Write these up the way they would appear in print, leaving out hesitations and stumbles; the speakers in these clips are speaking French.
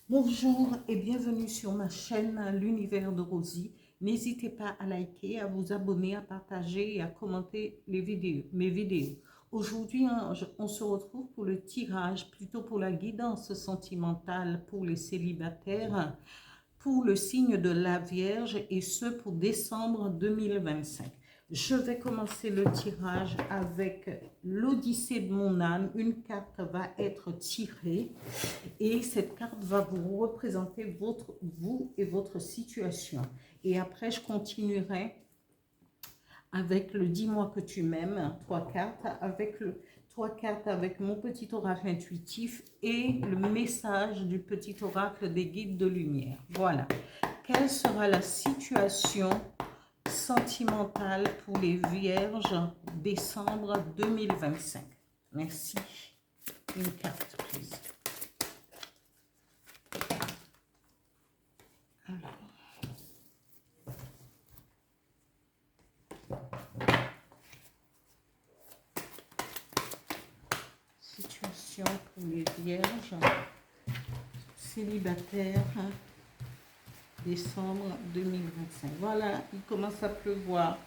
Bonjour et bienvenue sur ma chaîne L'Univers de Rosie. N'hésitez pas à liker, à vous abonner, à partager et à commenter mes vidéos. Aujourd'hui, on se retrouve pour le tirage, plutôt pour la guidance sentimentale pour les célibataires, pour le signe de la Vierge et ce pour décembre 2025. Je vais commencer le tirage avec l'Odyssée de mon âme. Une carte va être tirée et cette carte va vous représenter vous et votre situation. Et après, je continuerai avec le Dis-moi que tu m'aimes, trois cartes avec mon petit oracle intuitif et le message du petit oracle des guides de lumière. Voilà. Quelle sera la situation sentimentale pour les Vierges décembre 2025? Merci. Une carte, please. Alors. Situation pour les Vierges célibataires, décembre 2025. Voilà, il commence à pleuvoir.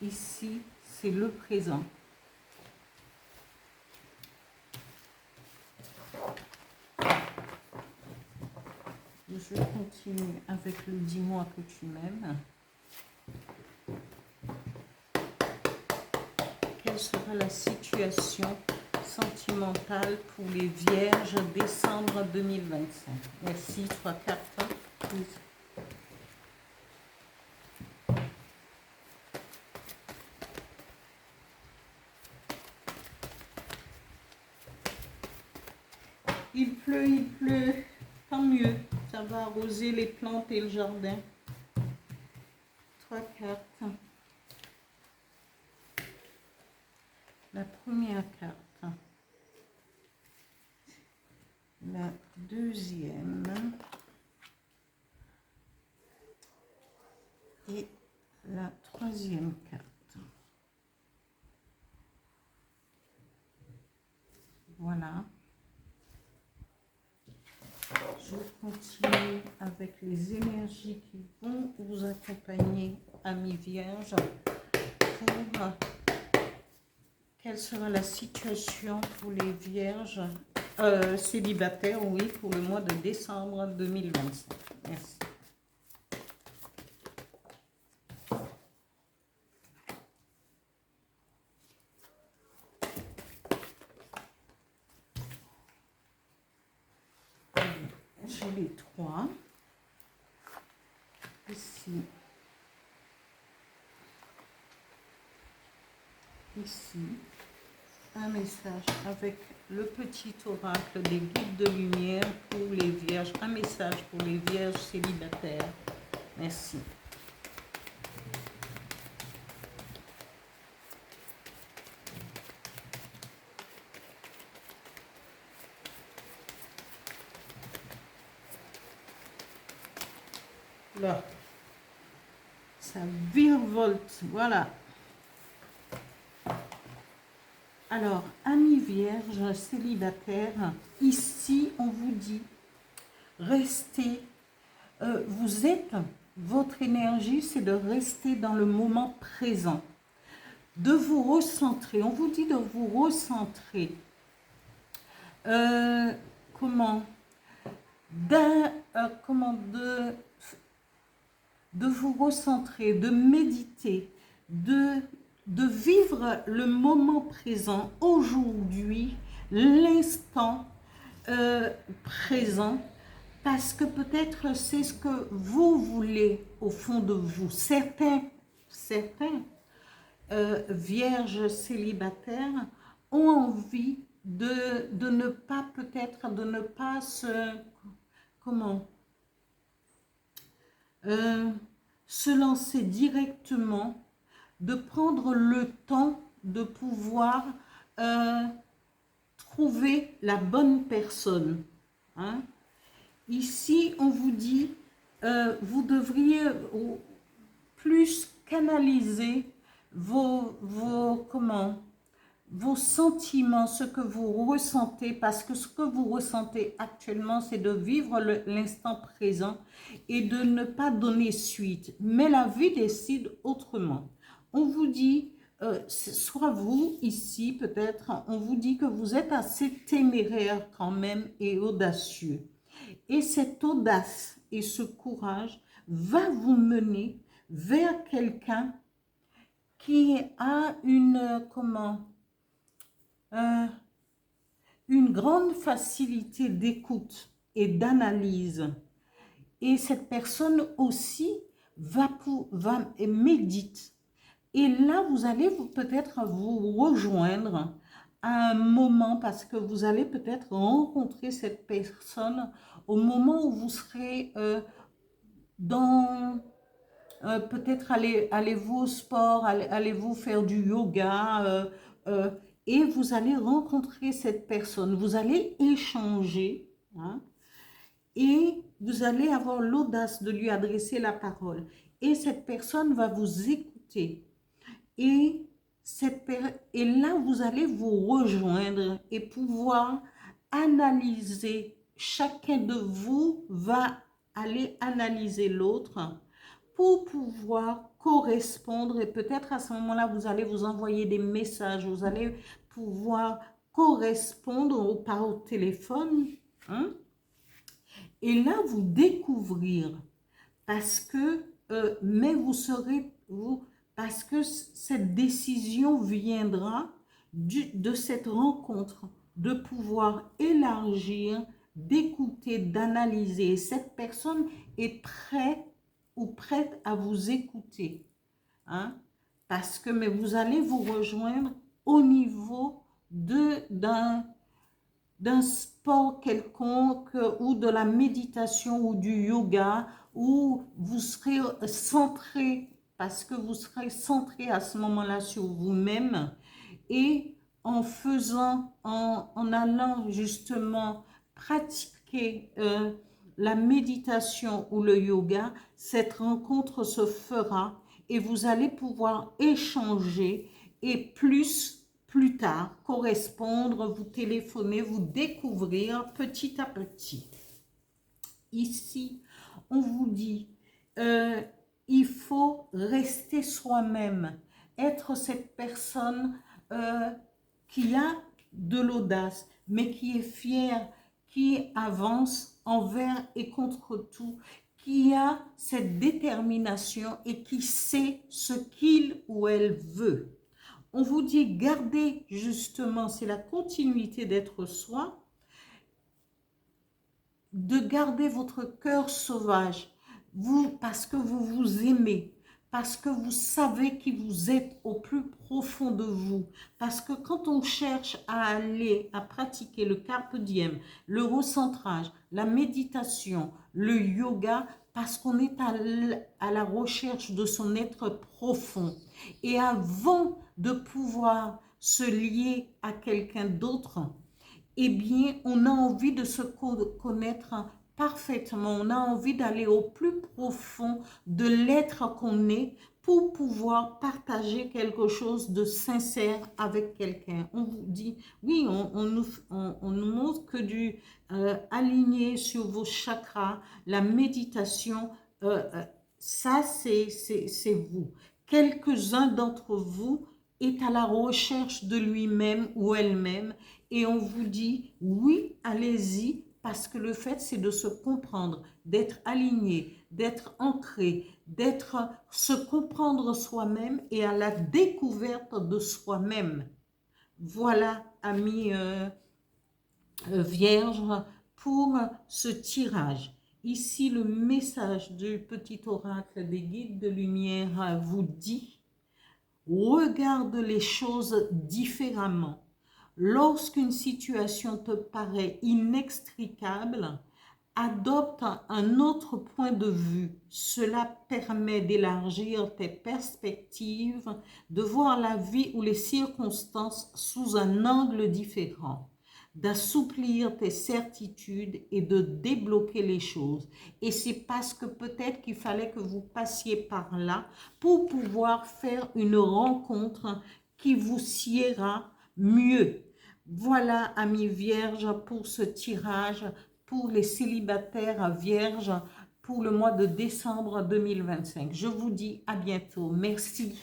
Ici, c'est le présent. Je continue avec le Dis-moi que tu m'aimes. Quelle sera la situation sentimentale pour les Vierges décembre 2025? Merci, trois cartes. Il pleut, tant mieux, ça va arroser les plantes et le jardin. Trois cartes. La première carte, la deuxième et la troisième carte. Voilà. Je continue avec les énergies qui vont vous accompagner, amis vierges, pour quelle sera la situation pour les vierges célibataires, oui, pour le mois de décembre 2025. Merci. J'ai les trois. Ici. Ici. Un message avec le petit oracle des guides de lumière pour les vierges. Un message pour les vierges célibataires. Merci. Là, ça virevolte, voilà. Alors, amis vierges célibataires, ici on vous dit, restez, votre énergie c'est de rester dans le moment présent, de vous recentrer, on vous dit de vous recentrer, de vous recentrer, de méditer, de vivre le moment présent, aujourd'hui, l'instant présent, parce que peut-être c'est ce que vous voulez au fond de vous. Certains vierges célibataires ont envie de ne pas peut-être, de ne pas se lancer directement, de prendre le temps de pouvoir trouver la bonne personne. Hein? Ici, on vous dit, vous devriez plus canaliser vos sentiments, ce que vous ressentez, parce que ce que vous ressentez actuellement, c'est de vivre l'instant présent et de ne pas donner suite. Mais la vie décide autrement. On vous dit, soit vous ici peut-être, on vous dit que vous êtes assez téméraire quand même et audacieux. Et cette audace et ce courage va vous mener vers quelqu'un qui a euh, une grande facilité d'écoute et d'analyse. Et cette personne aussi va médite. Et là, vous allez peut-être vous rejoindre à un moment, parce que vous allez peut-être rencontrer cette personne au moment où vous serez dans... peut-être allez-vous au sport, allez-vous faire du yoga, euh, et vous allez rencontrer cette personne, vous allez échanger, hein, et vous allez avoir l'audace de lui adresser la parole. Et cette personne va vous écouter. Et, et là, vous allez vous rejoindre et pouvoir analyser. Chacun de vous va aller analyser l'autre pour pouvoir correspondre. Et peut-être à ce moment-là, vous allez vous envoyer des messages. Vous allez pouvoir correspondre par téléphone, hein? Et là, vous découvrir, parce que, mais vous serez, parce que cette décision viendra de cette rencontre, de pouvoir élargir, d'écouter, d'analyser. Cette personne est prête ou prête à vous écouter, hein? Parce que, mais vous allez vous rejoindre au niveau d'un sport quelconque ou de la méditation ou du yoga, où vous serez centré, parce que vous serez centré à ce moment-là sur vous-même, et en allant justement pratiquer la méditation ou le yoga, cette rencontre se fera et vous allez pouvoir échanger et plus tard correspondre, vous téléphoner, vous découvrir petit à petit. Ici, on vous dit, il faut rester soi-même, être cette personne qui a de l'audace, mais qui est fière, qui avance envers et contre tout, qui a cette détermination et qui sait ce qu'il ou elle veut. On vous dit, gardez justement, c'est la continuité d'être soi, de garder votre cœur sauvage, vous, parce que vous vous aimez, parce que vous savez qui vous êtes au plus profond de vous. Parce que quand on cherche à aller, à pratiquer le carpe diem, le recentrage, la méditation, le yoga, parce qu'on est à la recherche de son être profond. Et avant de pouvoir se lier à quelqu'un d'autre, eh bien, on a envie de se connaître parfaitement. On a envie d'aller au plus profond de l'être qu'on est pour pouvoir partager quelque chose de sincère avec quelqu'un. On vous dit, oui, on nous montre que du aligné sur vos chakras, la méditation, ça c'est vous. Quelques-uns d'entre vous est à la recherche de lui-même ou elle-même, et on vous dit, oui, allez-y, parce que le fait, c'est de se comprendre, d'être aligné, d'être ancré, se comprendre soi-même et à la découverte de soi-même. Voilà, amis vierges, pour ce tirage. Ici, le message du petit oracle des guides de lumière vous dit: regarde les choses différemment. Lorsqu'une situation te paraît inextricable, adopte un autre point de vue. Cela permet d'élargir tes perspectives, de voir la vie ou les circonstances sous un angle différent, d'assouplir tes certitudes et de débloquer les choses. Et c'est parce que peut-être qu'il fallait que vous passiez par là pour pouvoir faire une rencontre qui vous siera, mieux. Voilà, amis vierges, pour ce tirage, pour les célibataires vierges, pour le mois de décembre 2025. Je vous dis à bientôt. Merci.